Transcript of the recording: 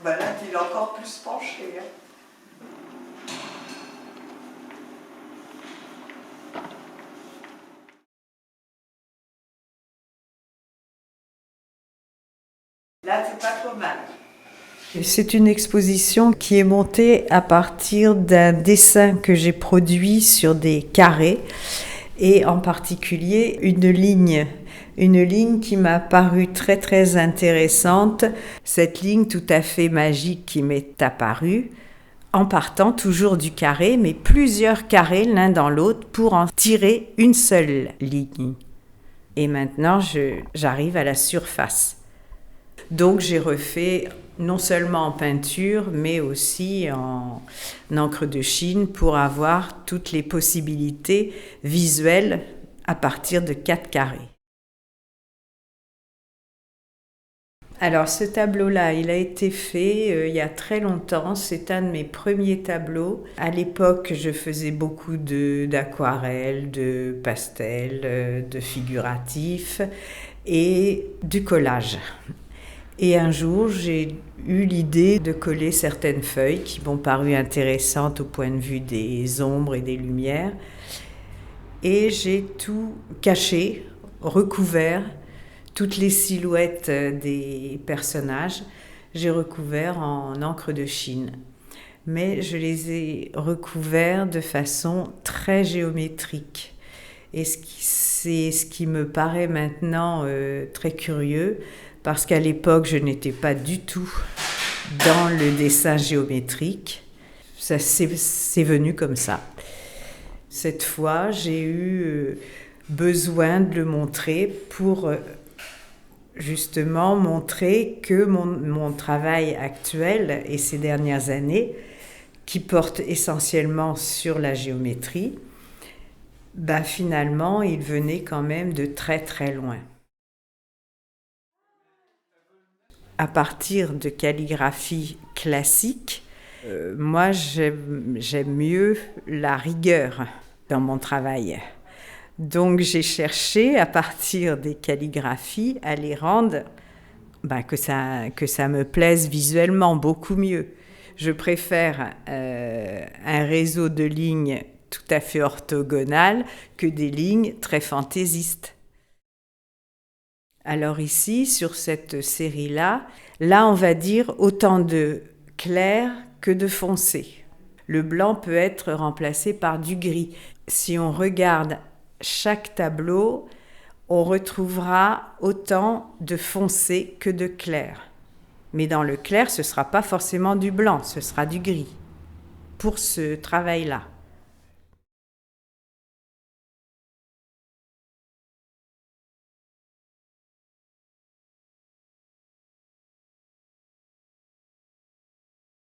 Ben là, il est encore plus penché. Hein. Là, c'est pas trop mal. C'est une exposition qui est montée à partir d'un dessin que j'ai produit sur des carrés et en particulier une ligne qui m'a paru très très intéressante, cette ligne tout à fait magique qui m'est apparue en partant toujours du carré, mais plusieurs carrés l'un dans l'autre pour en tirer une seule ligne. Et maintenant, j'arrive à la surface. Donc j'ai refait non seulement en peinture, mais aussi en encre de Chine pour avoir toutes les possibilités visuelles à partir de 4 carrés. Alors ce tableau-là, il a été fait il y a très longtemps, c'est un de mes premiers tableaux. À l'époque, je faisais beaucoup d'aquarelles, de pastels, de figuratifs et du collage. Et un jour, j'ai eu l'idée de coller certaines feuilles qui m'ont paru intéressantes au point de vue des ombres et des lumières. Et j'ai tout caché, recouvert, toutes les silhouettes des personnages, j'ai recouvert en encre de Chine. Mais je les ai recouverts de façon très géométrique. Et c'est ce qui me paraît maintenant très curieux, parce qu'à l'époque, je n'étais pas du tout dans le dessin géométrique. Ça, c'est venu comme ça. Cette fois, j'ai eu besoin de le montrer pour justement montrer que mon travail actuel et ces dernières années, qui porte essentiellement sur la géométrie, finalement, il venait quand même de très très loin. À partir de calligraphie classique, moi j'aime mieux la rigueur dans mon travail. Donc j'ai cherché à partir des calligraphies à les rendre que ça me plaise visuellement beaucoup mieux. Je préfère un réseau de lignes tout à fait orthogonales que des lignes très fantaisistes. Alors ici, sur cette série-là, on va dire autant de clair que de foncé. Le blanc peut être remplacé par du gris. Si on regarde chaque tableau, on retrouvera autant de foncé que de clair. Mais dans le clair, ce ne sera pas forcément du blanc, ce sera du gris pour ce travail-là.